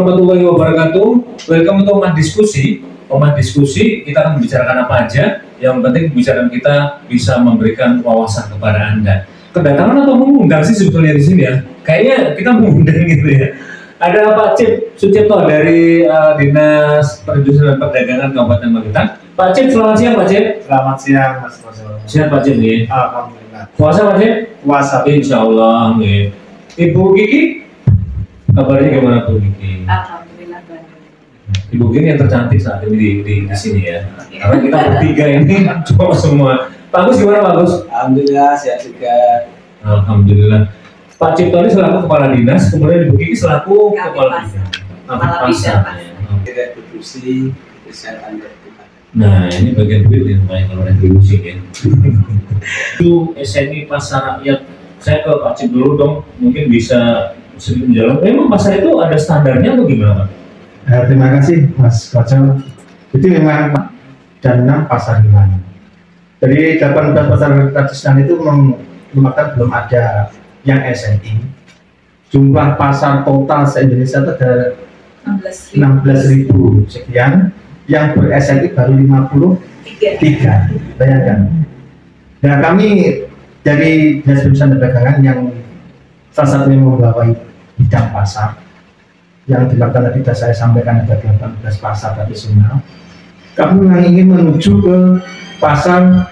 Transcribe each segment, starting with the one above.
warahmatullahi wabarakatuh. Welcome to Omah Diskusi. Omah Diskusi, kita akan membicarakan apa aja. Yang penting pembicaraan kita bisa memberikan wawasan kepada Anda. Kedatangan atau mengundang sih sebetulnya di sini ya. Kayaknya kita mengundang gitu ya. Ada Pak Cip Sucipto dari Dinas Perindustrian dan Perdagangan Kabupaten Magetan. Pak Cip, selamat siang Pak Cip. Selamat siang Mas Mas. Sehat Pak Cip nih. Alhamdulillah. Puasa Pak Cip? Puasa. Insya Allah nih. Ibu Kiki, kabarnya gimana Bu Kiki? Alhamdulillah baik. Ibu Kiki yang tercantik saat ini di sini ya. Karena kita bertiga ini cuma semua. Pak Agus gimana Pak Agus? Alhamdulillah sehat juga. Alhamdulillah. Pak Cipto ini selaku kepala dinas, kemudian Ibu Kiki selaku kepala bidang. Kepala bidang, Pak. Retribusi kesehatan bertuhan. Nah, ini bagian duit yang paling kalau retribusi ya. Itu SNI Pasar Rakyat. Saya ke Pak Cip dulu dong, mungkin bisa sedikit menjelaskan. Memang pasar itu ada standarnya atau gimana Pak? Terima kasih Mas Kocok. Itu memang dan 6 pasar hewan. Dari 18 pasar tradisional itu memakan belum ada yang SNI. Jumlah pasar total se-Indonesia itu ada 16.000 sekian, yang ber-SNI baru 53. Bayangkan. Nah, kami dari Dinas Perindustrian dan Perdagangan yang salah satunya membawahi bidang pasar yang dilakukan tadi sudah saya sampaikan ada 18 pasar tradisional. Kami memang ingin menuju ke pasar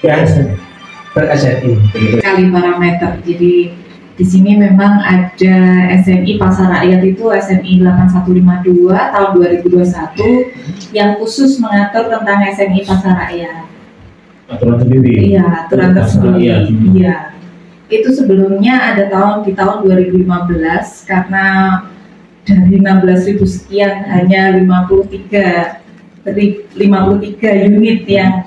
yang ber-SNI. Kali parameter. Jadi di sini memang ada SNI Pasar Rakyat itu SNI 8152 tahun 2021 yang khusus mengatur tentang SNI Pasar Rakyat. Aturan sendiri? Iya, aturan tersendiri. Iya. Itu sebelumnya ada di tahun 2015 karena dari 16.000 sekian hanya 53 unit yang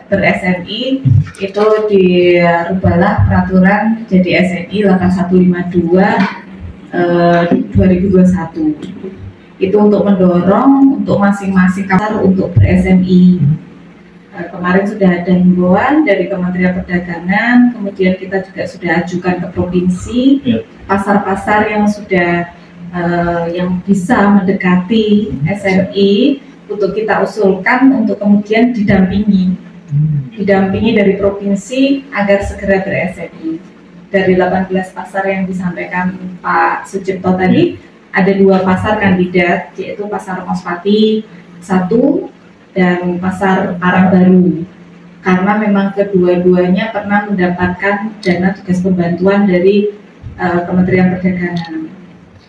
ber-SNI itu dirubahlah peraturan jadi SNI 8152 2021. Itu untuk mendorong untuk masing-masing pasar untuk ber-SNI. Kemarin sudah ada himbauan dari Kementerian Perdagangan, kemudian kita juga sudah ajukan ke provinsi pasar-pasar yang sudah yang bisa mendekati SNI untuk kita usulkan untuk kemudian didampingi dari provinsi agar segera ber-SNI. Dari 18 pasar yang disampaikan Pak Sucipto tadi, ada 2 pasar kandidat, yaitu Pasar Mospati 1 dan Pasar Parangbaru. Karena memang kedua-duanya pernah mendapatkan dana tugas pembantuan dari Kementerian Perdagangan.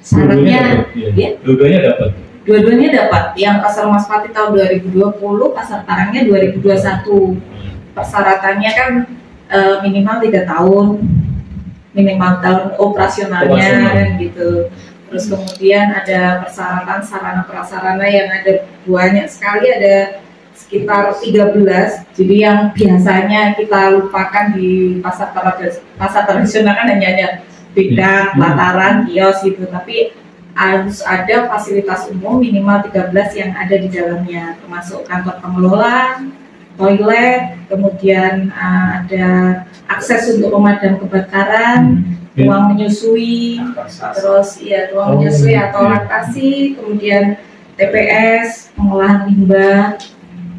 Syaratnya, dua-duanya dapat. Dua-duanya dapat. Yang Pasar Mospati tahun 2020, Pasar Parangnya 2021. Persyaratannya kan minimal 3 tahun, minimal tahun operasionalnya kan gitu. Terus kemudian ada persyaratan sarana prasarana yang ada banyak sekali, ada sekitar 13. Jadi yang biasanya kita lupakan di pasar tradisional kan hanya bedak, lataran, kios gitu, tapi harus ada fasilitas umum minimal 13 yang ada di dalamnya, termasuk kantor pengelola, toilet, kemudian ada akses untuk pemadam kebakaran, ruang menyusui, terus ruang menyusui atau laktasi, kemudian TPS, pengolahan limbah.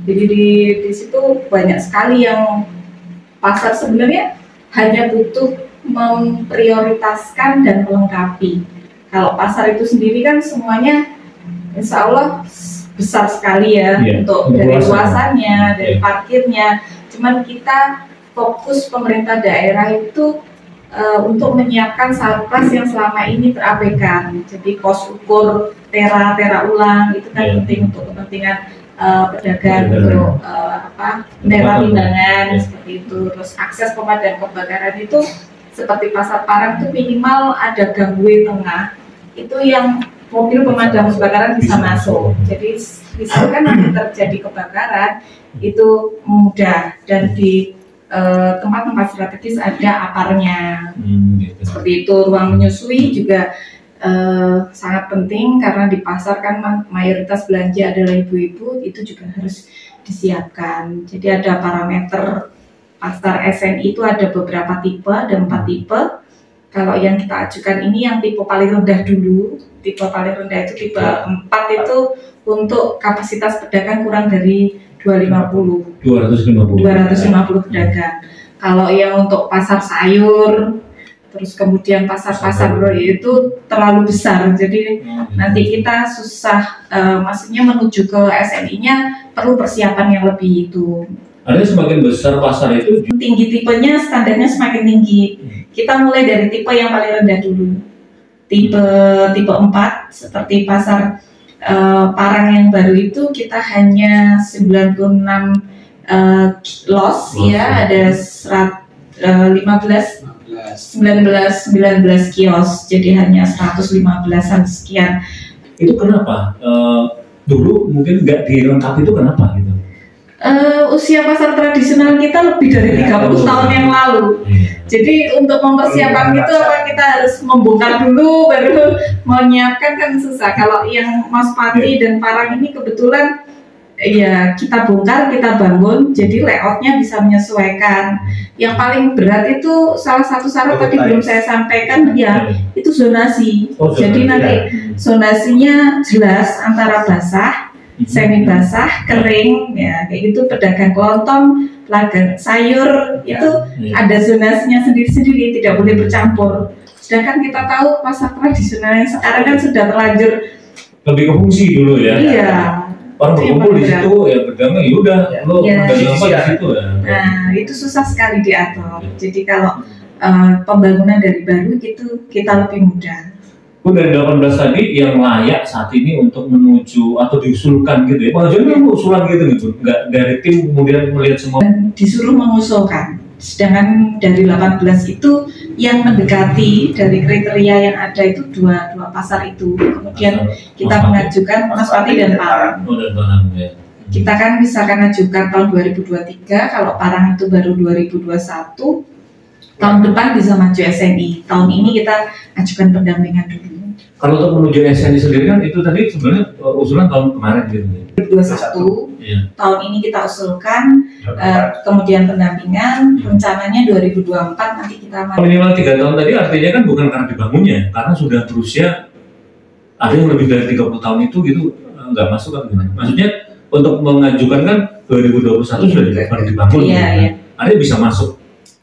Jadi di situ banyak sekali yang pasar sebenarnya hanya butuh memprioritaskan dan melengkapi. Kalau pasar itu sendiri kan semuanya insya Allah besar sekali ya, untuk dari luasannya, dari parkirnya. Cuman kita fokus pemerintah daerah itu untuk menyiapkan sarpras yang selama ini terabaikan. Jadi pos ukur tera ulang itu kan penting untuk kepentingan pedagang, untuk tera timbangan seperti itu. Terus akses pemadam kebakaran itu seperti Pasar Parang itu minimal ada gangway tengah, itu yang mobil pemadam kebakaran bisa masuk. Jadi misalkan nanti terjadi kebakaran itu mudah, dan di tempat-tempat strategis ada aparnya. Seperti itu. Ruang menyusui juga sangat penting karena di pasar kan mayoritas belanja adalah ibu-ibu, itu juga harus disiapkan. Jadi ada parameter pasar SNI itu ada beberapa tipe, ada 4 tipe. Kalau yang kita ajukan ini yang tipe paling rendah dulu, Tipe paling rendah itu tipe 4 itu untuk kapasitas pedagang kurang dari 250 pedagang. Kalau yang untuk pasar sayur, terus kemudian pasar-pasar itu terlalu besar, jadi nanti kita susah, maksudnya menuju ke SNI-nya perlu persiapan yang lebih itu. Ada semakin besar pasar itu Tinggi tipenya, standarnya semakin tinggi. Kita mulai dari tipe yang paling rendah dulu. Tipe 4 seperti pasar Parang yang baru itu kita hanya 96 los ya, ada 19 kios, jadi hanya 115-an sekian. Itu kenapa? Dulu mungkin nggak dilengkapi, itu kenapa gitu? Usia pasar tradisional kita lebih dari 30 tahun yang lalu. Jadi untuk mempersiapkan itu apa kita harus membongkar dulu baru menyiapkan kan susah. Kalau yang Mas Pati dan Parang ini kebetulan ya kita bongkar, kita bangun, jadi layoutnya bisa menyesuaikan. Yang paling berat itu salah satu syarat tadi belum saya sampaikan ya, itu zonasi. Jadi nanti zonasinya jelas antara basah, semi basah, kering, ya kayak gitu. Pedagang kelontong, pedagang sayur itu ada zonasinya sendiri-sendiri, tidak boleh bercampur. Sedangkan kita tahu pasar tradisional yang sekarang kan sudah terlanjur lebih ke fungsi dulu ya. Iya. Orang berkumpul di situ ya, berdagang ya udah, lo berdagang apa di situ ya. Nah itu susah sekali diatur. Jadi kalau pembangunan dari baru gitu kita lebih mudah. Dari 18 tadi yang layak saat ini untuk menuju atau diusulkan gitu ya. Pengajuan kan usulan gitu, nggak dari tim kemudian melihat semua. Dan disuruh mengusulkan. Sedangkan dari 18 itu yang mendekati dari kriteria yang ada itu dua pasar itu. Kemudian kita mengajukan Mas Pati dan Parang. Ya. Kita kan misalkan ajukan tahun 2023, kalau Parang itu baru 2021. Tahun depan bisa maju SNI. Tahun ini kita ajukan pendampingan dulu. Kalau untuk menuju SNI sendiri kan itu tadi sebenarnya usulan tahun kemarin gitu. 2021, ya. Tahun ini kita usulkan, kemudian pendampingan, rencananya 2024 nanti kita minimal 3 tahun tadi artinya kan bukan karena dibangunnya, karena sudah berusia ada yang lebih dari 30 tahun itu gitu nggak masuk atau gimana? Maksudnya untuk mengajukan kan 2021 sudah dibangun. Iya, iya. Ada yang bisa masuk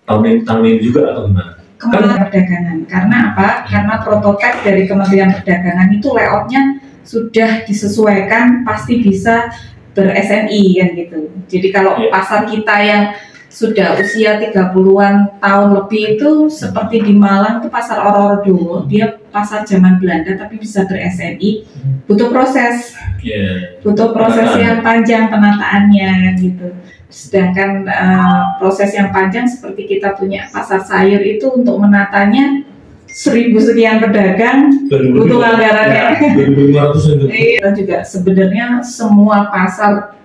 tahun ini juga atau gimana? Kementerian Perdagangan. Karena apa? Karena prototipe dari Kementerian Perdagangan itu layoutnya sudah disesuaikan, pasti bisa ber-SNI kan gitu. Jadi kalau pasar kita yang sudah usia 30-an tahun lebih itu seperti di Malang itu pasar Orordo, dia pasar zaman Belanda tapi bisa ber-SNI, butuh proses. Butuh proses yang panjang penataannya gitu. Sedangkan proses yang panjang seperti kita punya pasar sayur itu untuk menatanya 1000 sekian pedagang butuh anggarannya. 2.500 Kita juga sebenarnya semua pasar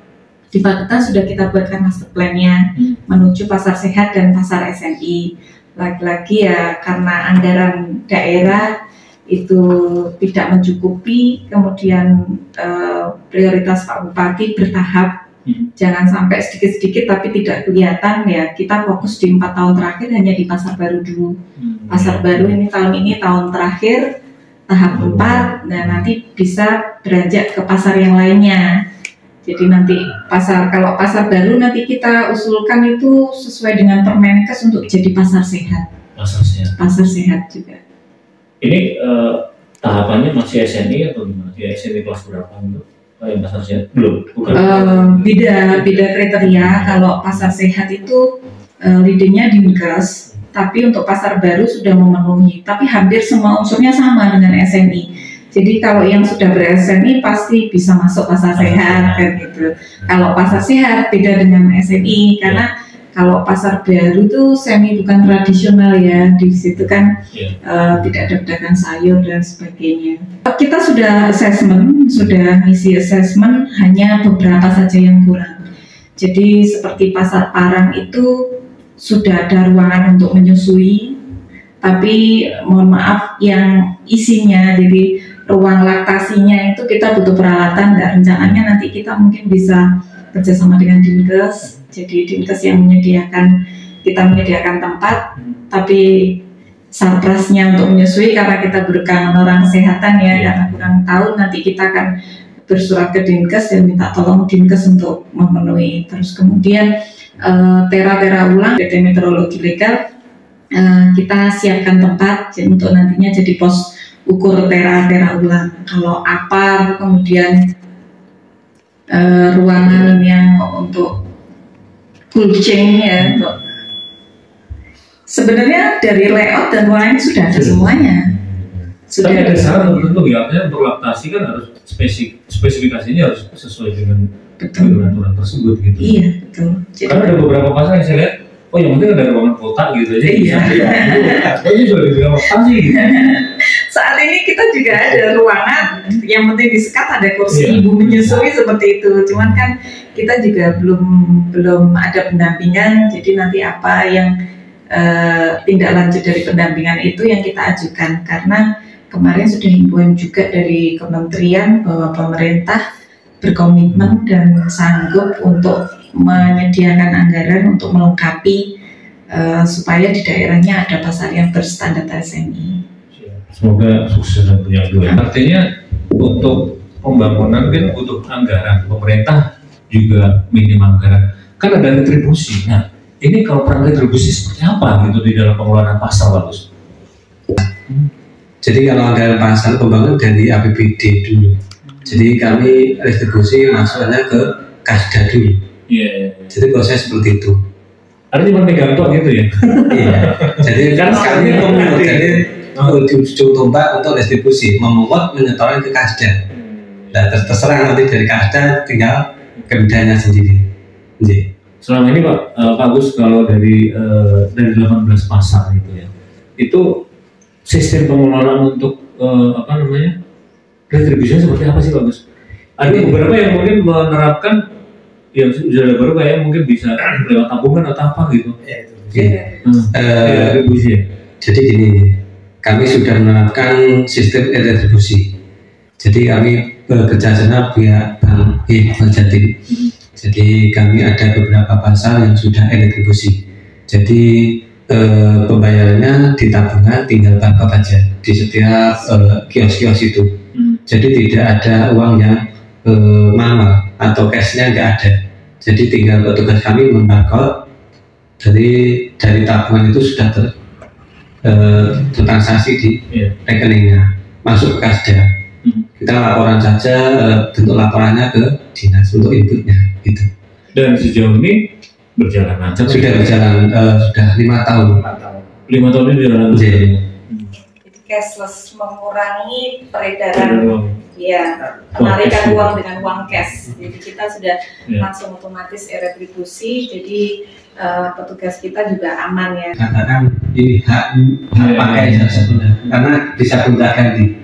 di Paketan sudah kita buatkan master plan-nya menuju pasar sehat dan pasar SNI. Lagi-lagi ya karena anggaran daerah itu tidak mencukupi, kemudian prioritas Pak Bupati bertahap. Jangan sampai sedikit-sedikit tapi tidak kelihatan ya. Kita fokus di 4 tahun terakhir hanya di pasar baru dulu. Pasar baru ini tahun terakhir tahap 4. Nah nanti bisa beranjak ke pasar yang lainnya. Jadi nanti kalau pasar baru nanti kita usulkan itu sesuai dengan Permenkes untuk jadi pasar sehat. Pasar sehat juga. Ini tahapannya masih SNI atau gimana? Ya SNI kelas berapa gitu? Yang pasar sehat belum? Beda kriteria. Kalau pasar sehat itu leadingnya Dinkes, tapi untuk pasar baru sudah memenuhi. Tapi hampir semua unsurnya sama dengan SNI. Jadi kalau yang sudah ber-SNI pasti bisa masuk pasar sehat kan gitu. Kalau pasar sehat beda dengan SNI karena kalau pasar baru itu semi bukan tradisional ya, di situ kan tidak ada pedagang sayur dan sebagainya. Kita sudah ngisi assessment, hanya beberapa saja yang kurang. Jadi seperti pasar Parang itu sudah ada ruangan untuk menyusui, tapi mohon maaf yang isinya, jadi ruang laktasinya itu kita butuh peralatan. Dan rencananya nanti kita mungkin bisa kerjasama dengan Dinkes. Jadi Dinkes yang kita menyediakan tempat, tapi Sarprasnya untuk menyusui karena kita berkangen orang kesehatan ya, karena kurang tahu nanti kita akan bersurat ke Dinkes dan minta tolong Dinkes untuk memenuhi. Terus kemudian tera ulang PT Meteorologi Legal, kita siapkan tempat untuk nantinya jadi pos ukur tera ulang. Kalau apa kemudian ruangan yang untuk cold chain ya, untuk sebenarnya dari layout dan ruangannya sudah ada semuanya. Tapi ada syarat tertentu ya, artinya untuk laktasi kan harus spesifikasinya harus sesuai dengan aturan tersebut gitu. Iya betul. Karena ada beberapa pasal yang saya lihat, oh yang penting ada ruangan kotak gitu aja. Iya. Ini sudah dibilang laktasi gitu. Saat ini kita juga ada ruangan yang penting disekat, ada kursi Iya. ibu menyusui seperti itu. Cuman kan kita juga belum ada pendampingan. Jadi nanti apa yang tindak lanjut dari pendampingan itu yang kita ajukan, karena kemarin sudah himbauan juga dari kementerian bahwa pemerintah berkomitmen dan sanggup untuk menyediakan anggaran untuk melengkapi supaya di daerahnya ada pasar yang berstandar TSMI. Semoga sukses dan punya dua. Artinya untuk pembangunan kan butuh anggaran, pemerintah juga minim anggaran. Kan ada retribusi. Nah, ini kalau peran retribusi seperti apa gitu di dalam pengelolaan pasar, bagus? Jadi kalau anggaran pasar pembangunan dari APBD dulu. Jadi kami retribusi masuknya ke Kasda dulu. Iya. Jadi proses seperti itu. Ada cuma pegang tok gitu ya? Iya. Jadi kan kami memungut, jadi ujung tombak untuk retribusi, memungut menyetorkan ke Kasda. Nah, terserah nanti dari Kasda tinggal kebijakannya sendiri. Jadi. Selama ini Pak Gus, kalau dari 18 pasar itu ya, itu sistem pengelolaan untuk retribusinya seperti apa sih Pak Gus? Ada beberapa yang mungkin menerapkan yang sudah baru kayak mungkin bisa lewat tabungan atau apa gitu. Retribusi ya? Jadi gini, kami sudah menerapkan sistem retribusi. Jadi kami bekerja sama pihak Bank Jatim. Jadi kami ada beberapa pasar yang sudah retribusi. Jadi pembayarannya di tabungan tinggal barcode aja di setiap kios-kios itu. Jadi tidak ada uang yang manual atau cashnya nggak ada. Jadi tinggal petugas kami membarcode. Jadi dari tabungan itu sudah tertransaksi di rekeningnya, masuk ke Kasda. Kita laporan saja, bentuk laporannya ke dinas untuk inputnya gitu. Dan sejauh ini berjalan lancar? Sudah berjalan, sudah 5 tahun. 5 tahun ini berjalan lancar. Jadi cashless, mengurangi peredaran penarikan uang dengan uang cash. Jadi kita sudah langsung otomatis retribusi, jadi petugas kita juga aman ya. Katakan ini hak pakai jasa sebenarnya, karena bisa gonta ganti.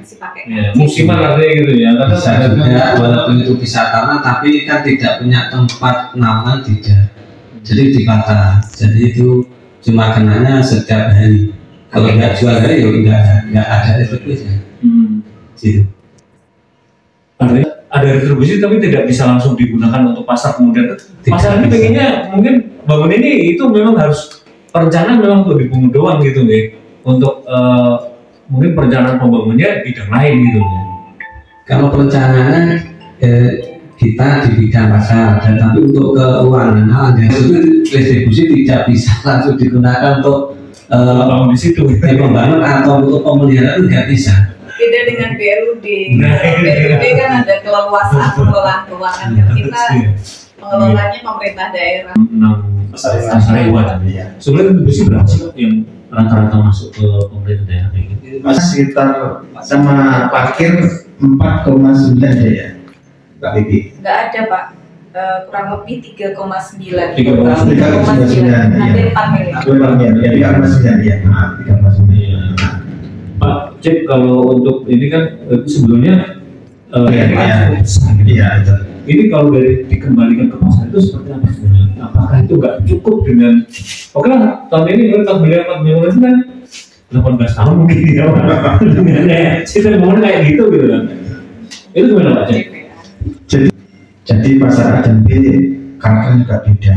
Musiman artinya gitu ya. Bisa juga, walaupun itu bisa tanah, tapi kan tidak punya tempat nama tidak. Jadi dibata. Jadi itu cuma kenanya setiap hari. Kalau nggak jual hari ya nggak ada retribusi. Gitu. Artinya ada retribusi tapi tidak bisa langsung digunakan untuk pasar kemudian. Pasar ini pengennya mungkin bangun ini itu memang harus perencanaan memang untuk dibangun doang gitu nih. Untuk mungkin perencanaan pembangunannya bidang lain gitu. Kalau perencanaan kita di bidang pasar, dan tapi untuk keuangan itu retribusi tidak bisa langsung digunakan untuk bangun di situ. Pembangunan atau untuk pemeliharaan itu nggak bisa. Beda dengan BLUD. BLUD kan ada keleluasaan pengelolaan keuangan. Kita pengelolanya pemerintah daerah. Pasar hewan. Sebenarnya retribusi berapa sih yang rata-rata masuk ke pemerintah daerah kayak gitu? Mas sekitar sama parkir 4,9 ya, Pak Bibi. Nggak ada Pak, kurang lebih 3,9. 3,9, hampir 4 miliar. 4 miliar, ya 3,9 ya, maaf 3,9. Pak Cip, kalau untuk ini kan sebelumnya iya itu. Ini kalau dari dikembalikan ke pasar itu seperti apa sebenarnya? Apakah itu nggak cukup dengan oke lah tahun ini mungkin 4 miliar itu kan 18 tahun mungkin ya Pak. Dengan sistem pembangunan kayak gitu kan. Itu gimana Pak Cip? Jadi pasar A dan B karakternya juga beda.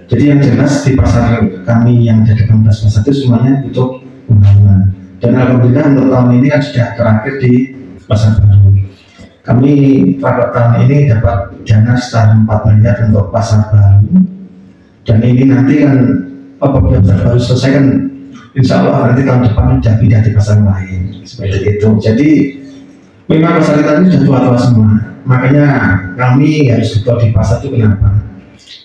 Jadi yang jelas di pasar kami yang ada 18 pasar itu semuanya untuk pembangunan. Dan alhamdulillah untuk tahun ini kan sudah terakhir di Pasar Baru. Kami pada tahun ini dapat dana sekitar 4 miliar untuk Pasar Baru. Dan ini nanti kan apabila Pasar Baru selesai kan insya Allah nanti tahun depan sudah pindah di pasar lain seperti itu. Jadi memang pasar kita ini sudah tua-tua semua. Makanya kami harus betul di pasar itu kenapa?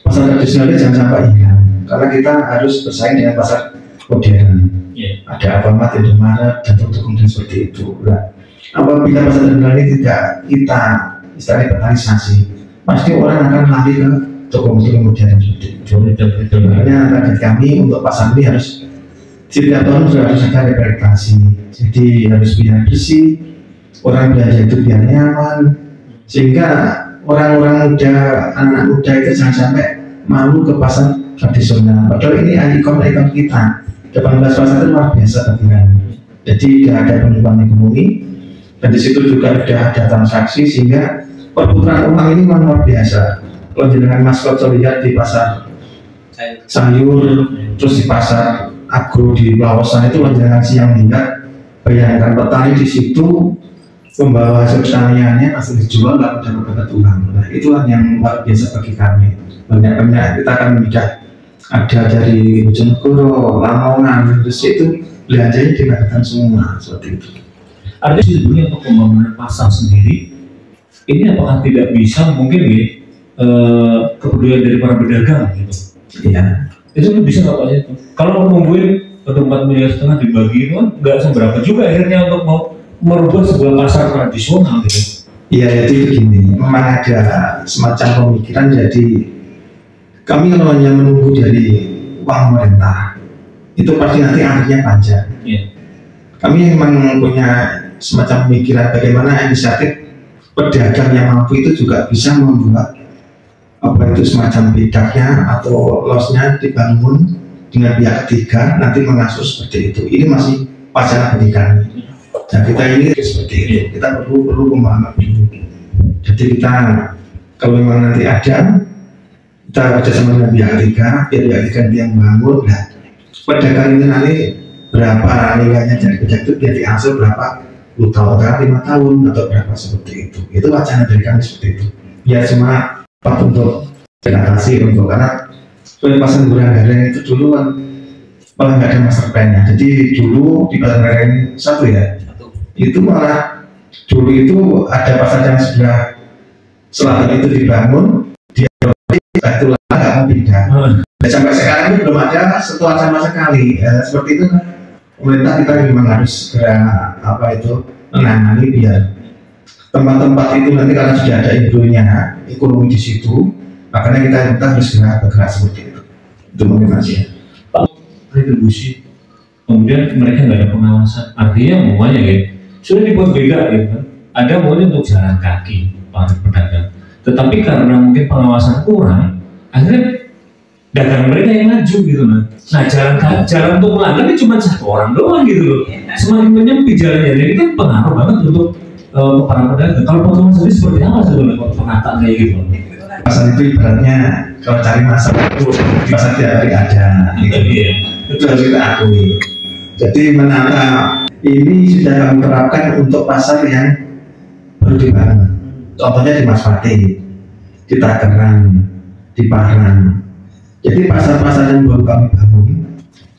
Pasar tradisionalnya jangan sampai hilang. Karena kita harus bersaing dengan pasar modern. Ada Alfamart, Indomaret, dan kemudian seperti itu. Nah, apabila pasar tradisional ini tidak kita istilahnya bertalisasi, pasti orang akan lari ke toko-toko modern seperti itu. Makanya target kami untuk pasar ini harus setiap tahun sudah harus ada rehabilitasi. Jadi harus biar bersih, orang belanja itu biar nyaman, sehingga orang-orang muda, anak muda itu jangan sampai malu ke pasar tradisional. Padahal ini ikon-ikon kita. 18 pasar itu luar biasa bagi kami. Jadi tidak ada penurunan ekonomi, dan di situ juga sudah ada transaksi sehingga perputaran uang ini memang luar biasa. Kalau dengan Mas Koco lihat di pasar sayur, terus di pasar agro di Lawasan itu dengan siang lihat, bayangkan petani di situ membawa hasil pertaniannya langsung dijual lalu dapat uang. Nah, itulah yang luar biasa bagi kami. Banyak kita akan tidak ada dari Bojonegoro, Lamongan, terus itu belanjanya dikatakan semua seperti itu. Artinya sebetulnya untuk pembangunan pasar sendiri ini apakah tidak bisa mungkin ya kepedulian dari para pedagang gitu? Iya. Itu bisa nggak Pak? Kalau nungguin 4,5 miliar dibagi itu kan nggak seberapa juga akhirnya untuk mau merubah sebuah pasar tradisional gitu. Iya, jadi begini, memang ada semacam pemikiran. Jadi kami kalau hanya menunggu dari uang pemerintah itu pasti nanti akhirnya panjang. Iya. Kami memang punya semacam pemikiran bagaimana inisiatif pedagang yang mampu itu juga bisa membuat apa itu semacam bedaknya atau losnya dibangun dengan pihak ketiga nanti mengasuh seperti itu. Ini masih wacana bagi kami. Dan kita ini seperti itu. Kita perlu pemahaman dulu. Jadi kita kalau memang nanti ada, kita kerjasama dengan pihak ketiga, biar pihak ketiga yang bangun. Nah, pedagang ini nanti berapa nilainya dari pedagang itu biar dihasil berapa 10 tahun, 5 tahun atau berapa seperti itu. Itu wacana dari kami seperti itu. Ya cuma untuk adaptasi untuk karena pasar Buranggaring itu dulu kan malah nggak ada master plan-nya. Jadi dulu di pasar Buranggaring satu ya, itu malah dulu itu ada pasar yang sebelah selatan itu dibangun, dia itu nggak mau pindah. Dan sampai sekarang itu belum ada sentuhan sama sekali. Seperti itu kan pemerintah kita memang harus segera apa itu menangani biar tempat-tempat itu nanti karena sudah ada infonya ekonomi di situ, makanya kita harus segera bergerak seperti itu. Itu mungkin aja. Retribusi, kemudian mereka nggak ada pengawasan. Artinya semuanya ya sudah dibuat beda ya kan. Ada maunya untuk jalan kaki para pedagang, tetapi karena mungkin pengawasan kurang, akhirnya dagang mereka yang maju gitu loh. Nah jalan untuk melanggar ini cuma satu orang doang gitu loh. Semakin menyempit jalannya, ini kan pengaruh banget untuk para pedagang. Kalau pengalaman sendiri seperti apa sebenarnya penataan kayak gitu? Pasar itu ibaratnya kalau cari masalah itu pasar tiap hari ada. Itu harus kita akui. Jadi menata ini sudah kami terapkan untuk pasar yang baru dibangun. Contohnya di Maspati, di Tangerang, di Parang. Jadi pasar-pasar yang baru kami bangun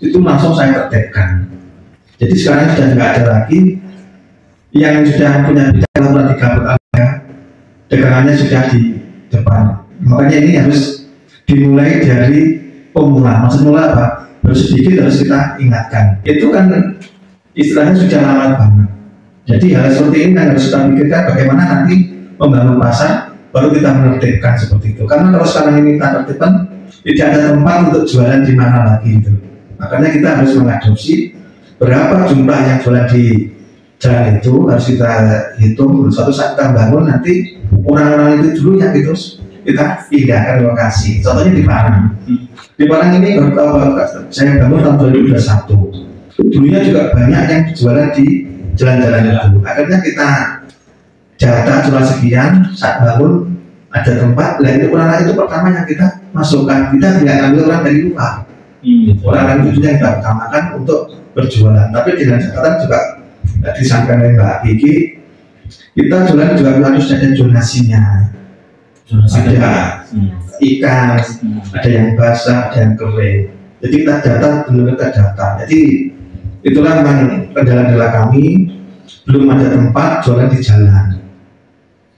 itu langsung saya tertibkan. Jadi sekarang sudah tidak ada lagi yang sudah punya bidang 3 ada dagangannya sudah di depan. Makanya ini harus dimulai dari pemula. Maksud mula apa? Baru sedikit harus kita ingatkan. Itu kan istilahnya sudah lama banget. Jadi hal seperti ini yang harus kita pikirkan bagaimana nanti membangun pasar baru kita menertibkan seperti itu. Karena kalau sekarang ini kita tertibkan tidak ada tempat untuk jualan di mana lagi itu. Makanya kita harus mengadopsi berapa jumlah yang jualan di jalan itu harus kita hitung. Suatu saat kita bangun nanti orang-orang itu dulu yang itu kita pindahkan lokasi. Contohnya di Parang. Di Parang ini kalau saya bangun tahun 2021. Dulunya juga banyak yang jualan di jalan-jalan itu. Akhirnya kita data jual sekian, saat bangun ada tempat, dan itu orang itu pertama yang kita masukkan. Kita tidak ambil orang dari luar. Orang itu yang kita utamakan untuk berjualan. Tapi dengan catatan juga disampaikan oleh Mbak Gigi, kita jualan juga harus ada zonasinya. Ada ikan, ada yang basah, ada yang kering. Jadi kita data, benar kita data. Jadi itulah memang kendala-kendala kami, belum ada tempat jualan di jalan.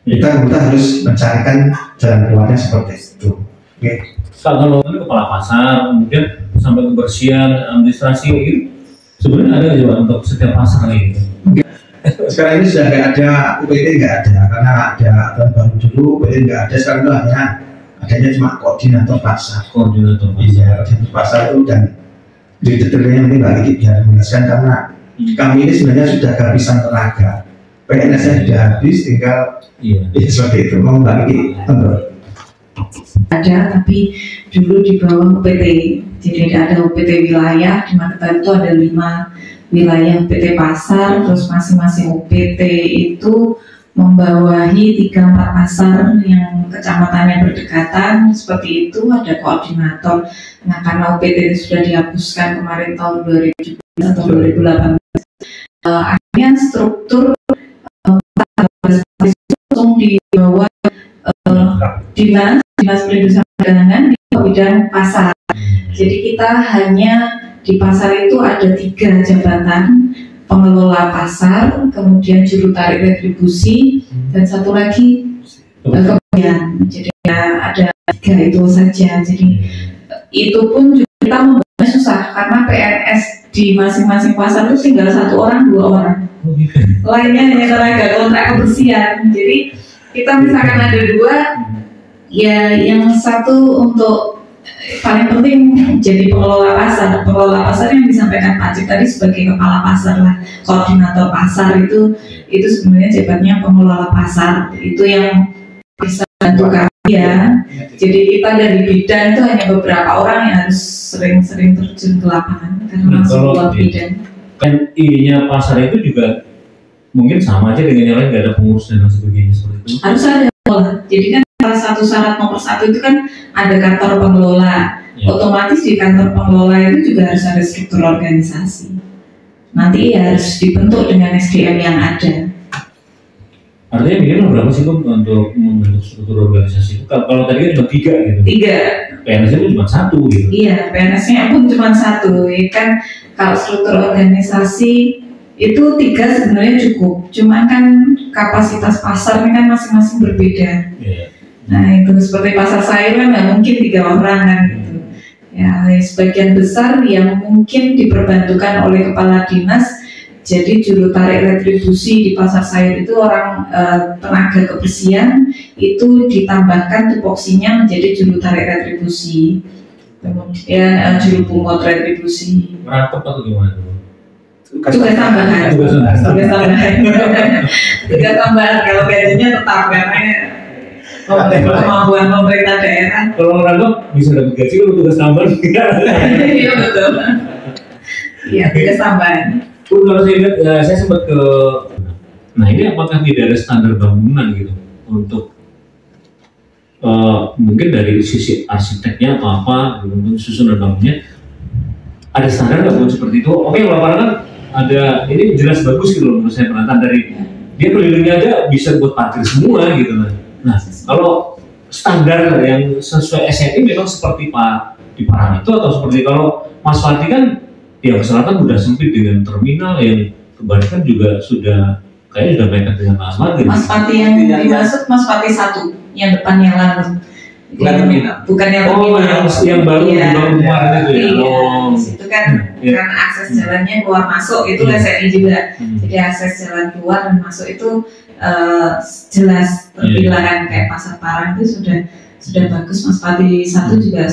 Kita harus mencarikan jalan keluarnya seperti itu. Oke. Kalau kepala pasar, kemudian sampai kebersihan, administrasi itu sebenarnya ada juga untuk setiap pasar gitu. Sekarang ini sudah nggak ada UPT, nggak ada karena ada aturan baru dulu. UPT nggak ada, sekarang itu hanya adanya cuma koordinator pasar. Iya, koordinator pasar itu, dan di detailnya nanti Mbak Gigi biar menjelaskan, karena kami ini sebenarnya sudah kehabisan tenaga. PNS-nya sudah habis, tinggal seperti itu. Mau Mbak Gigi ada, tapi dulu di bawah UPT. Jadi ada UPT wilayah, di mana itu ada 5 wilayah UPT pasar, terus masing-masing UPT itu membawahi 3-4 pasar yang kecamatannya berdekatan, seperti itu, ada koordinator. Nah, karena UPT itu sudah dihapuskan kemarin tahun 2017 atau 2018, akhirnya struktur langsung di bawah dinas perindustrian perdagangan di bidang pasar. Jadi kita hanya di pasar itu ada 3 jabatan: pengelola pasar, kemudian juru tarik retribusi, dan satu lagi kemudian. Jadi ada 3 itu saja. Jadi itu pun juga kita membuatnya susah karena PNS di masing-masing pasar itu tinggal 1 orang 2 orang. Lainnya hanya tenaga kontrak kebersihan. Jadi kita misalkan ada 2, ya yang satu untuk paling penting jadi pengelola pasar. Pengelola pasar yang disampaikan Pak Cik tadi sebagai kepala pasar lah, koordinator pasar itu sebenarnya jabatannya pengelola pasar. Itu yang bisa bantu kami ya. Jadi kita dari bidang itu hanya beberapa orang yang harus sering-sering terjun ke lapangan karena masuk luar bidang. Kan ininya pasar itu juga mungkin sama aja dengan yang lain, nggak ada pengurus dan sebagainya seperti itu. Harus ada pengelola. Jadi kan salah satu syarat nomor 1 itu kan ada kantor pengelola. Otomatis di kantor pengelola itu juga harus ada struktur organisasi. Nanti ya harus dibentuk dengan SDM yang ada. Artinya minimal berapa sih untuk membentuk struktur organisasi itu? Kalau tadi kan cuma 3 gitu. 3. PNS-nya pun cuma 1 gitu. Iya, PNS-nya pun cuma 1. Ya kan kalau struktur organisasi itu 3 sebenarnya cukup. Cuma kan kapasitas pasarnya kan masing-masing berbeda. Nah itu seperti pasar sayur kan nggak mungkin 3 orang kan gitu. Ya sebagian besar yang mungkin diperbantukan oleh kepala dinas. Jadi juru tarik retribusi di pasar sayur itu orang tenaga kebersihan, itu ditambahkan tupoksinya menjadi juru tarik retribusi. Kemudian juru pungut retribusi. Merangkap atau gimana? Tugas tambahan. Tugas tambahan kalau gajinya tetap karena kemampuan pemerintah daerah. Kalau merangkap bisa dapat gaji kalau tugas tambahan. Iya betul. Iya tugas tambahan. Kalau saya lihat, saya sempat ke, nah ini apakah tidak ada standar bangunan gitu untuk mungkin dari sisi arsiteknya atau apa, untuk susunan bangunnya ada standar nggak buat seperti itu? Oke, lapangan kan ada, ini jelas bagus gitu loh menurut saya, penataan dari dia kelilingnya aja bisa buat parkir semua gitu lah. Nah kalau standar yang sesuai SNI memang seperti di Parang itu, atau seperti kalau Mas Fati kan ya selatan udah sempit dengan terminal yang kebanyakan juga sudah kayaknya sudah mepet dengan Mas Fati. Mas Fati yang dimaksud Mas Fati 1 yang depannya lalu. Bukan terminal. Bukan yang terminal. Yang baru dibangun kemarin itu ya. Itu kan karena akses jalannya keluar masuk itu SNI juga. Jadi akses jalan keluar dan masuk itu jelas terpilah kayak pasar Parang itu sudah bagus. Mas Fati 1 juga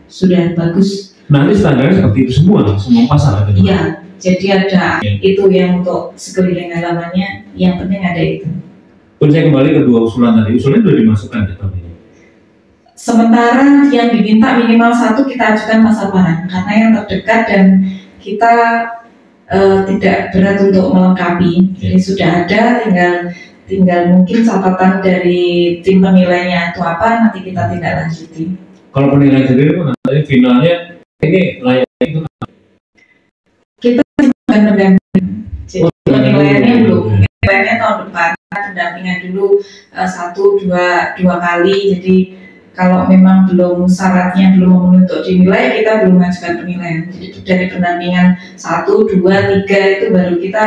sudah bagus. Nanti standarnya seperti itu semua pasar. Iya, jadi ada itu yang untuk sekeliling halamannya, yang penting ada itu. Pun saya kembali ke 2 usulan tadi, usulannya sudah dimasukkan ya tahun ini. Sementara yang diminta minimal 1 kita ajukan pasar Parang karena yang terdekat dan kita tidak berat untuk melengkapi. Jadi sudah ada, tinggal mungkin catatan dari tim penilainya itu apa, nanti kita tidak lanjuti. Kalau penilaian sendiri pun nanti finalnya ini layak itu Kita bukan pendampingan, jadi penilaiannya belum. Penilaiannya tahun depan, pendampingan dulu 1-2 kali. Jadi kalau memang belum syaratnya belum memenuhi untuk dinilai, kita belum mengajukan penilaian. Jadi dari pendampingan 1-2-3 itu baru kita,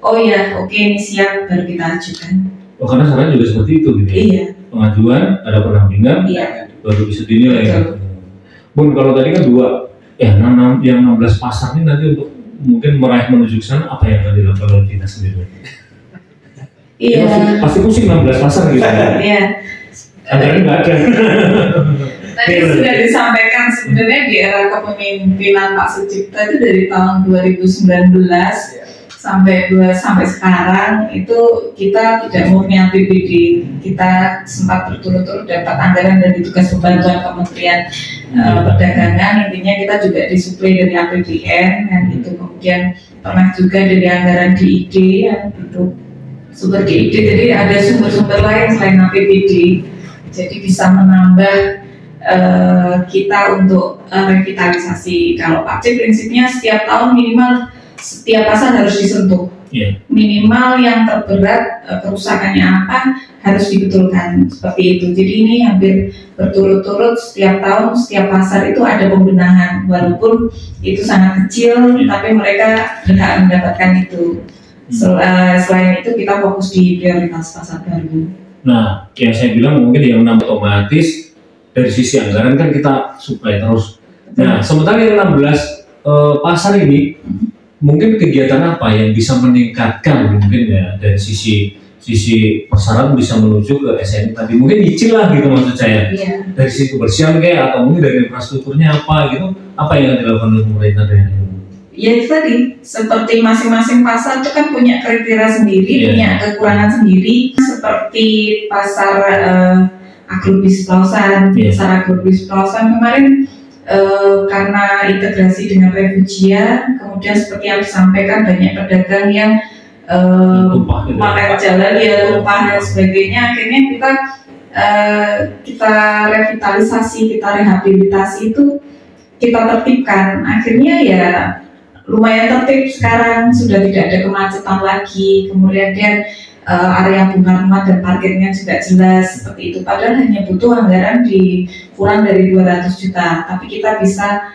oh ya oke ini siap, baru kita ajukan. oh, karena sekarang juga seperti itu gitu ya. Iya. Pengajuan, ada pendampingan, Iya. baru bisa dinilai. Betul. Gitu. Bun, kalau tadi kan 2, ya yang 16 pasar ini nanti untuk mungkin meraih menuju ke sana, apa yang akan dilakukan oleh kita sendiri? Iya. Pasti pusing 16 pasar gitu. Iya. Anggaran nggak ada. Tadi sudah disampaikan sebenarnya di era kepemimpinan Pak Sucipto itu dari tahun 2019 sampai sekarang itu kita tidak murni APBD, kita sempat berturut-turut dapat anggaran dari tugas pembantuan Kementerian Perdagangan, intinya kita juga disuplai dari APBN kan gitu. Kemudian pernah juga dari anggaran DID yang untuk sumber DID, jadi ada sumber-sumber lain selain APBD, jadi bisa menambah kita untuk revitalisasi. Kalau Pak C prinsipnya setiap tahun minimal setiap pasar harus disentuh. Yeah. Minimal yang terberat kerusakannya apa harus dibetulkan seperti itu. Jadi ini hampir berturut-turut setiap tahun setiap pasar itu ada pembenahan, walaupun itu sangat kecil, tapi mereka berhak mendapatkan itu. Selain itu kita fokus di prioritas pasar baru. Nah, yang saya bilang mungkin yang otomatis dari sisi anggaran kan kita supply terus. Nah, sementara yang 16 pasar ini mungkin kegiatan apa yang bisa meningkatkan mungkin ya dari sisi persyaratan bisa menuju ke SNI tadi, mungkin nyicil lah gitu maksud saya. Iya. Dari sisi kebersihan kayak atau mungkin dari infrastrukturnya apa gitu, apa yang dilakukan oleh pemerintah daerah? Ya itu tadi, seperti masing-masing pasar itu kan punya kriteria sendiri, punya kekurangan sendiri. Seperti pasar Agrobis Plausan, pasar Agrobis Plausan kemarin karena integrasi dengan Refugia, kemudian seperti yang disampaikan banyak pedagang yang pakai jalan ya tumpah dan sebagainya. Akhirnya kita revitalisasi, kita rehabilitasi itu kita tertibkan. Akhirnya ya lumayan tertib sekarang, sudah tidak ada kemacetan lagi. Kemudian area bunga rumah dan parkirnya juga jelas seperti itu. Padahal hanya butuh anggaran di kurang dari 200 juta, tapi kita bisa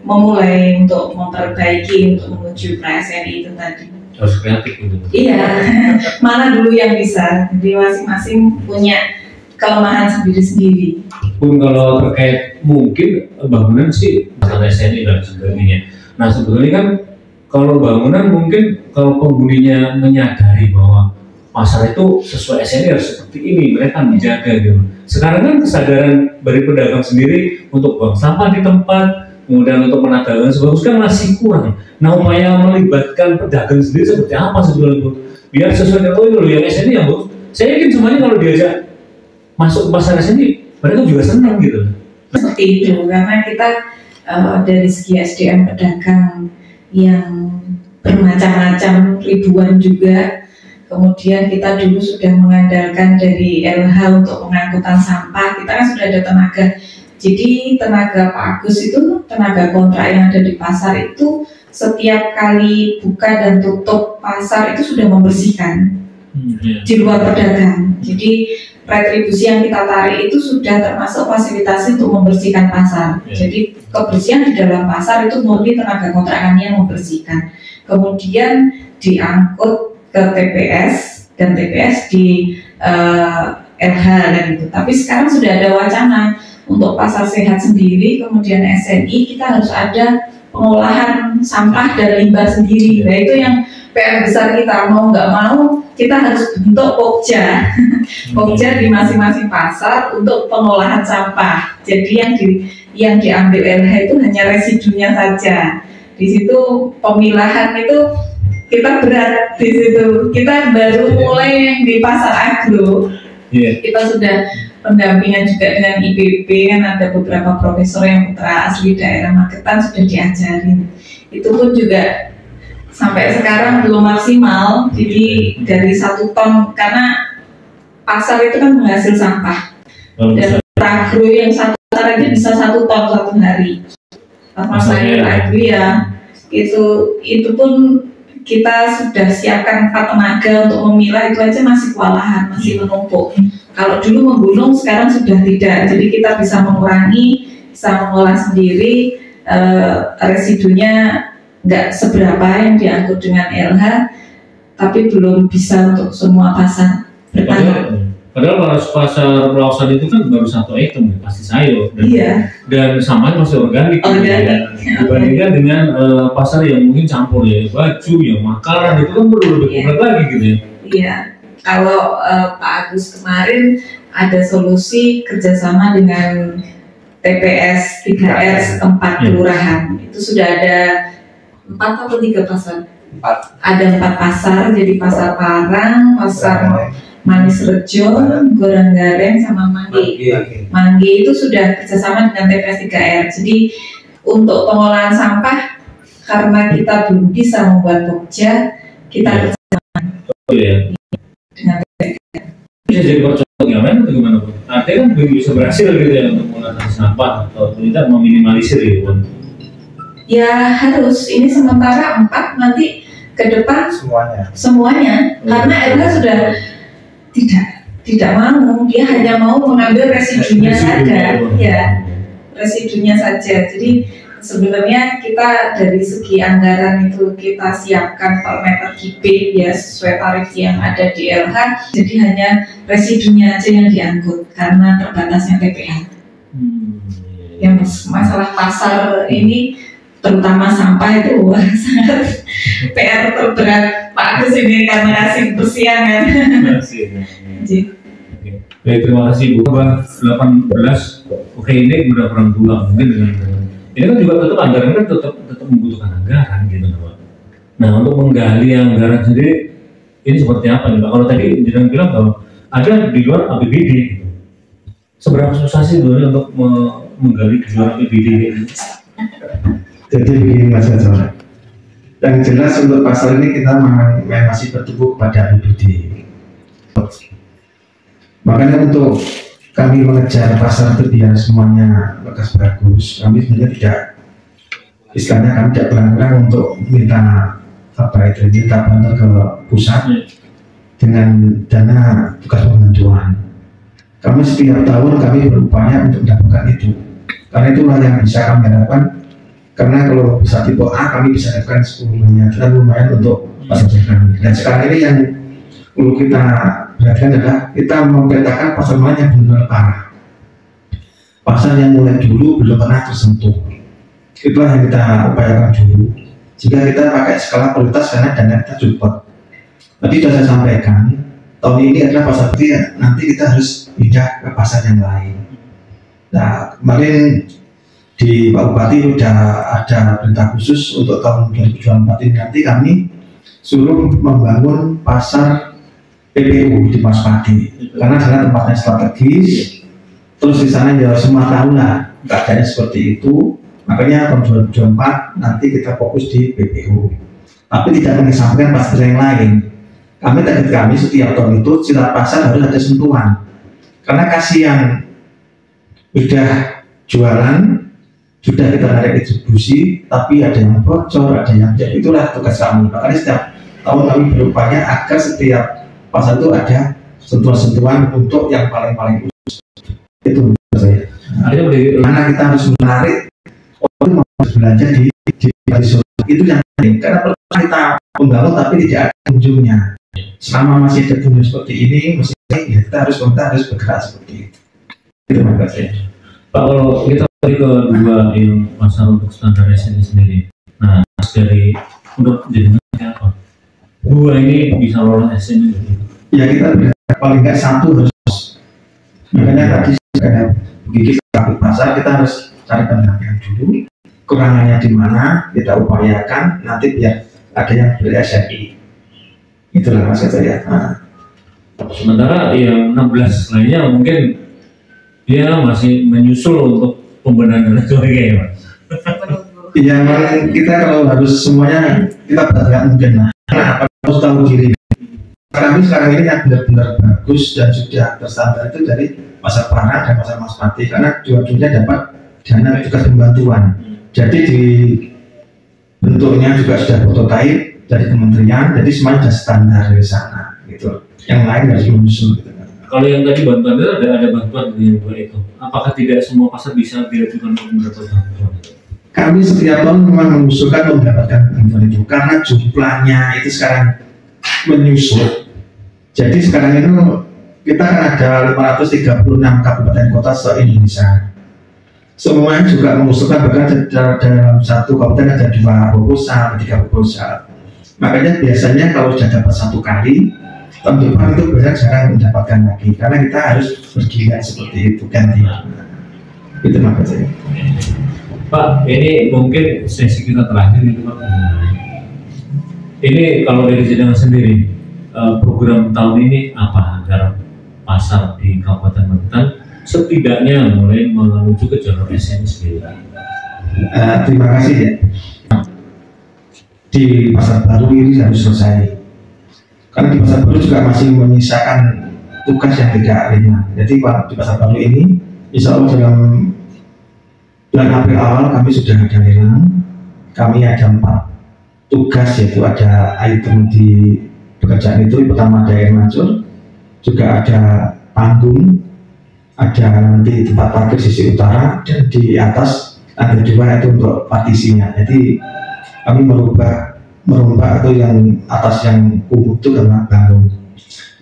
memulai untuk memperbaiki untuk menuju pra-SNI itu tadi. Harus kreatif gitu. Iya, mana dulu yang bisa. Jadi masing-masing punya kelemahan sendiri-sendiri. Pun kalau terkait mungkin bangunan sih masalah SNI dan sebagainya. Nah sebetulnya kan kalau bangunan mungkin kalau penghuninya menyadari bahwa pasar itu sesuai SNI harus seperti ini, mereka menjaga gitu. Sekarang kan kesadaran dari pedagang sendiri untuk buang sampah di tempat, kemudian untuk menata sebagus kan masih kurang. Nah upaya melibatkan pedagang sendiri seperti apa sebetulnya biar sesuai dengan itu yang SNI ya Bu. Saya yakin semuanya kalau diajak masuk ke pasar SNI mereka juga senang gitu. Seperti itu, karena kita dari segi SDM pedagang yang bermacam-macam ribuan juga. Kemudian kita dulu sudah mengandalkan dari LH untuk pengangkutan sampah. Kita kan sudah ada tenaga. Jadi tenaga Pak Agus itu, tenaga kontrak yang ada di pasar itu setiap kali buka dan tutup pasar itu sudah membersihkan di luar pedagang. Jadi retribusi yang kita tarik itu sudah termasuk fasilitasi untuk membersihkan pasar. Jadi kebersihan di dalam pasar itu murni tenaga kontrak kami yang membersihkan. Kemudian diangkut ke TPS dan TPS di LH dan itu. Tapi sekarang sudah ada wacana untuk pasar sehat sendiri, kemudian SNI kita harus ada pengolahan sampah dan limbah sendiri. Nah itu yang PR besar kita, mau nggak mau kita harus bentuk Pokja Pokja di masing-masing pasar untuk pengolahan sampah. Jadi yang diambil LH itu hanya residunya saja. Di situ pemilahan itu kita berat di situ. Kita baru mulai yang di pasar agro. Kita sudah pendampingan juga dengan IPB, kan ada beberapa profesor yang putra asli daerah Magetan sudah diajarin. Itu pun juga sampai sekarang belum maksimal. Jadi dari 1 ton, karena pasar itu kan menghasil sampah. Dan agro yang 1 ton aja bisa 1 ton 1 hari. pasar sayur agri ya, itu pun kita sudah siapkan 4 tenaga untuk memilah, itu aja masih kewalahan, masih menumpuk. Kalau dulu menggulung, sekarang sudah tidak, jadi kita bisa mengurangi, bisa mengolah sendiri, residunya nggak seberapa yang diangkut dengan LH, tapi belum bisa untuk semua pasar bertahap. Padahal pasar Lausan itu kan baru 1 item, pasti sayur, dan sampahnya masih organik. Dibandingkan dengan pasar yang mungkin campur ya, baju, ya makanan, itu kan perlu lebih komplek lagi gitu ya. Iya, kalau Pak Agus kemarin ada solusi kerjasama dengan TPS 3R setempat kelurahan. Itu sudah ada 4 atau 3 pasar? 4. Ada 4 pasar, jadi pasar Parang, pasar Manis Rejo, Goreng-Gareng, sama Manggi itu sudah kerjasama dengan TPS 3R. Jadi untuk pengolahan sampah, karena kita belum bisa membuat Pokja, kita kerjasama dengan TPS. Bisa jadi percontohan atau gimana Bu? Artinya kan bisa berhasil gitu ya untuk mengurangi sampah atau tidak meminimalisir gitu. Ya harus, ini sementara 4, nanti ke depan semuanya. Karena LH sudah tidak mau, dia hanya mau mengambil residunya saja, ya residunya saja. Jadi sebenarnya kita dari segi anggaran itu kita siapkan per meter kubik ya sesuai tarif yang ada di LH. Jadi hanya residunya aja yang diangkut karena terbatasnya TPA. Yang masalah pasar ini terutama sampah itu sangat PR terberat Pak Agus ini karena kasih kebersihan kan. Baik, terima kasih Bu. 18, oke ini udah kurang 2 mungkin dengan ini kan juga tetap anggaran kan tetap membutuhkan anggaran gitu Pak. Nah untuk menggali anggaran sendiri ini seperti apa nih Pak? Kalau tadi Jenderal bilang bahwa ada di luar APBD gitu. Seberapa susah sih sebenarnya untuk menggali di luar APBD ini? Jadi begini Mas Gajar, yang jelas untuk pasar ini kita masih bertumbuh pada APBD. Makanya untuk kami mengejar pasar itu biar semuanya bagus, kami sebenarnya tidak, istilahnya kami tidak berang-berang untuk minta minta bantuan ke pusat dengan dana tugas pembantuan. Kami setiap tahun kami berupaya untuk mendapatkan itu, karena itulah yang bisa kami harapkan. Karena kalau bisa tipe A kami bisa dapatkan 10 miliar, dan lumayan untuk pasar kami. Dan sekarang ini yang perlu kita perhatikan adalah kita memetakan pasar mana yang benar parah, pasar yang mulai dulu belum pernah tersentuh. Itulah yang kita upayakan dulu. Jika kita pakai skala prioritas karena dana kita cukup. Tadi sudah saya sampaikan, tahun ini adalah pasar berarti nanti kita harus pindah ke pasar yang lain. Nah kemarin di Pak Bupati sudah ada perintah khusus untuk tahun 2024 ini, nanti kami suruh membangun pasar PPU di Maspati karena sana tempatnya strategis. Terus di sana ya semua tahu lah keadaannya seperti itu, makanya tahun 2024 nanti kita fokus di PPU, tapi tidak mengesampingkan pasar yang lain. Target kami setiap tahun itu setiap pasar harus ada sentuhan, karena kasihan sudah jualan, sudah kita narik distribusi, tapi ada yang bocor, ada yang jadi, itulah tugas kami. Makanya setiap tahun kami berupaya agar setiap pasar itu ada sentuhan-sentuhan untuk yang paling khusus. Itu menurut saya. Mana kita harus menarik orang yang belanja di itu yang penting. Karena pertama kita membangun tapi tidak ada ujungnya. Selama masih ada dunia seperti ini, ya kita harus bergerak seperti itu. Terima kasih. Pak, kalau kita ke dua yang pasar untuk standar SN sendiri. Nah, dari untuk jadi apa? 2 ini bisa lolos SN itu? Ya kita paling nggak 1 harus. Makanya tadi karena begitu kita pasar kita harus cari pendampingan dulu. Kekurangannya di mana kita upayakan nanti biar ada yang beli SNI. Itulah maksud saya. Nah. Sementara yang 16 lainnya mungkin dia masih menyusul untuk pembenahan dan sebagainya, Pak. Iya, kita kalau harus semuanya kita nggak mungkin lah. Nah, harus tahu diri. Kami sekarang ini yang benar-benar bagus dan sudah terstandar itu dari pasar Parang dan pasar Maspati, karena dua-duanya dapat dana tugas pembantuan Jadi di bentuknya juga sudah prototipe dari kementerian, jadi semuanya sudah standar dari sana gitu. Yang lain harus menyusul gitu. Kalau yang tadi bantuan itu ada bantuan dari Pak Eko. Apakah tidak semua pasar bisa diajukan untuk mendapatkan bantuan? Kami setiap tahun memang mengusulkan untuk mendapatkan bantuan itu karena jumlahnya itu sekarang menyusut. Jadi sekarang itu kita kan ada 536 kabupaten kota se-Indonesia. Semuanya juga mengusulkan bahkan dalam satu kabupaten ada 2 proposal, 3 proposal. Makanya biasanya kalau sudah dapat 1 kali, tahun depan itu biasanya jarang mendapatkan lagi karena kita harus bergiliran seperti itu ganti. Itu makanya. Pak, ini mungkin sesi kita terakhir ini Pak. Ini kalau dari jenengan sendiri, program tahun ini apa agar pasar di Kabupaten Magetan setidaknya mulai menuju ke jalur SN sendiri? Terima kasih ya. Di pasar baru ini harus selesai. Karena di pasar baru juga masih menyisakan tugas yang tidak ringan. Jadi di pasar baru ini, insya Allah dalam bulan April awal kami sudah ada lelang. Kami ada 4 tugas, yaitu ada item di pekerjaan itu. Pertama ada air mancur, juga ada panggung, ada nanti tempat parkir sisi utara, dan di atas ada 2 itu untuk partisinya. Jadi kami merombak atau yang atas yang kumuh itu karena bangun.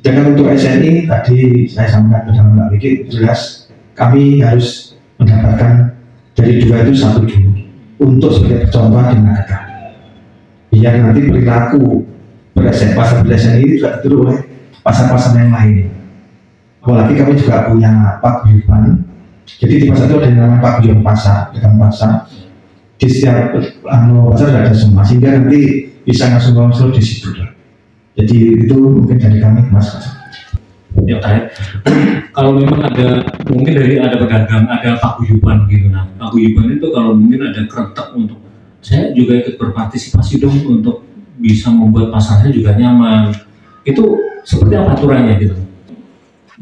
Dan untuk SNI tadi saya sampaikan kepada Mbak Vicky, jelas kami harus mendapatkan dari 2 itu 1 dulu untuk sebagai contoh di Magetan. Biar nanti perilaku pasar SNI itu juga ditiru oleh pasar-pasar yang lain. Apalagi kami juga punya paguyuban. Jadi di pasar itu ada yang namanya paguyuban pasar, pedagang pasar. Di setiap pasar ada semua, sehingga nanti bisa langsung di situ. Jadi itu mungkin dari kami, Mas. Ya terakhir, kalau memang mungkin ada pedagang, ada paguyuban gitu. Nah, paguyuban itu kalau mungkin ada kerentak untuk saya juga ikut berpartisipasi dong untuk bisa membuat pasarnya juga nyaman. Itu seperti apa aturannya gitu?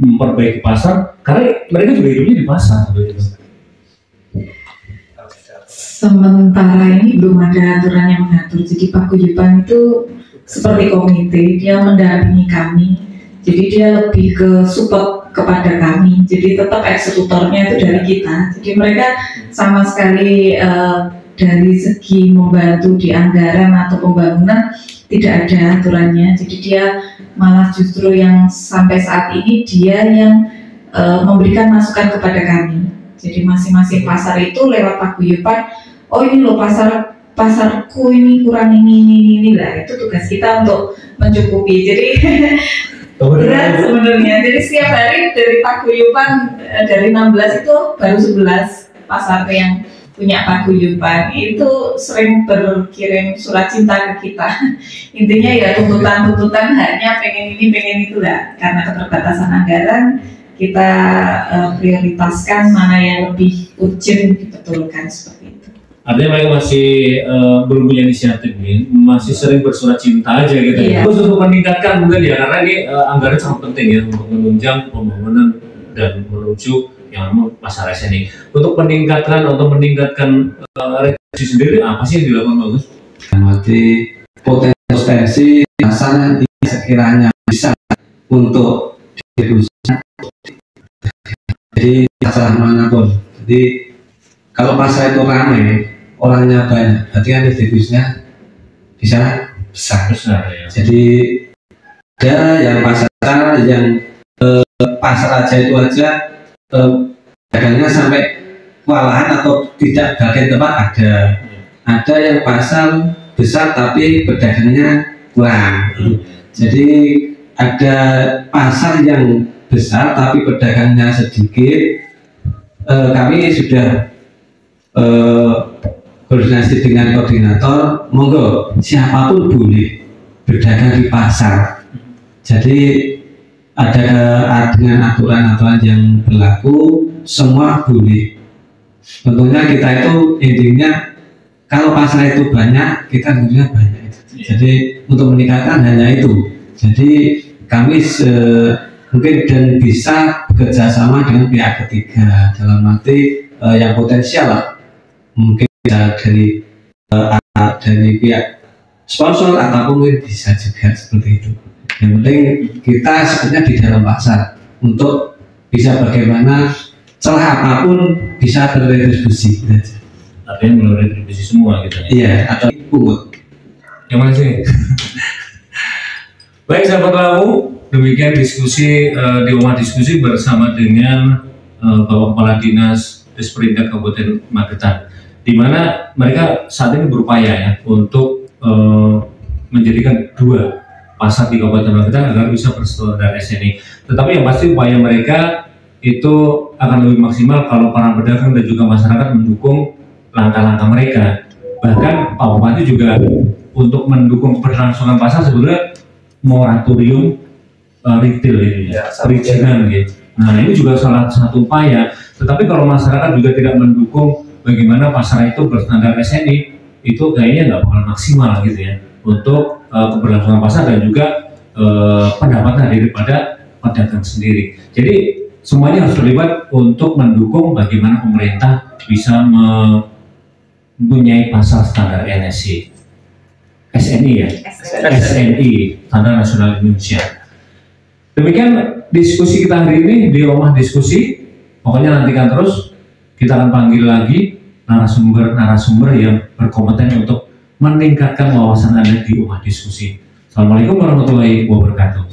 Memperbaiki pasar, karena mereka juga hidupnya di pasar gitu. Sementara ini belum ada aturan yang mengatur. Jadi paguyuban itu seperti komite, dia mendampingi kami. Jadi dia lebih ke support kepada kami. Jadi tetap eksekutornya itu dari kita. Jadi mereka sama sekali dari segi membantu di anggaran atau pembangunan tidak ada aturannya. Jadi dia malah justru yang sampai saat ini dia yang memberikan masukan kepada kami. Jadi masing-masing pasar itu lewat paguyuban, oh ini loh pasarku ini kurang ini lah, itu tugas kita untuk mencukupi. Jadi berat sebenarnya. Jadi setiap hari dari paguyuban dari 16 itu baru 11 pasar yang punya paguyuban itu sering berkirim surat cinta ke kita. Intinya ya tuntutan haknya pengen ini pengen itu lah. Karena keterbatasan anggaran kita prioritaskan mana yang lebih urgent dibetulkan seperti itu. Artinya mereka masih belum punya inisiatif nih, masih sering bersurat cinta aja gitu. Iya. Terus untuk meningkatkan mungkin ya, karena ini anggaran sangat penting ya untuk menunjang pembangunan dan menuju yang pasar SNI. Untuk meningkatkan reaksi sendiri apa sih yang dilakukan bagus? Berarti potensi pasar ini sekiranya bisa untuk distribusikan jadi masalah manapun. Jadi kalau pasar itu ramai, orangnya banyak, berarti kan distribusinya bisa besar. Ya. Jadi ada yang pasar yang pasar aja itu aja dagangnya sampai kewalahan atau tidak bagian tempat ada. Ada yang pasar besar tapi pedagangnya kurang. Jadi ada pasar yang besar tapi pedagangnya sedikit. Kami sudah koordinasi dengan koordinator, monggo siapapun boleh berdagang di pasar. Jadi ada dengan aturan-aturan yang berlaku, semua boleh. Tentunya kita itu intinya kalau pasar itu banyak, kita tentunya banyak. Jadi untuk meningkatkan hanya itu. Jadi kami mungkin dan bisa bekerja sama dengan pihak ketiga dalam arti yang potensial lah. Mungkin bisa dari pihak sponsor ataupun bisa juga seperti itu. Yang penting kita sebenarnya di dalam pasar untuk bisa bagaimana celah apapun bisa terdistribusi. Artinya melalui retribusi semua gitu ya. Iya, atau pungut. Yang mana sih? Baik sahabat Lawu, demikian diskusi di rumah diskusi bersama dengan Bapak Kepala Dinas Disperindak Kabupaten Magetan, di mana mereka saat ini berupaya ya untuk menjadikan 2 pasar di Kabupaten Magetan agar bisa berstandar SNI. Tetapi yang pasti upaya mereka itu akan lebih maksimal kalau para pedagang dan juga masyarakat mendukung langkah-langkah mereka. Bahkan Pak Bupati juga untuk mendukung keberlangsungan pasar sebenarnya moratorium retail ini, perizinan gitu. Nah ini juga salah satu upaya. Tetapi kalau masyarakat juga tidak mendukung bagaimana pasar itu berstandar SNI, itu kayaknya nggak bakal maksimal gitu ya untuk keberlangsungan pasar dan juga pendapatan daripada pedagang sendiri. Jadi semuanya harus terlibat untuk mendukung bagaimana pemerintah bisa mempunyai pasar standar SNI ya, SNI, Standar Nasional Indonesia. Demikian diskusi kita hari ini di rumah diskusi. Pokoknya nantikan terus, kita akan panggil lagi narasumber yang berkompeten untuk meningkatkan wawasan Anda di rumah diskusi. Assalamualaikum warahmatullahi wabarakatuh.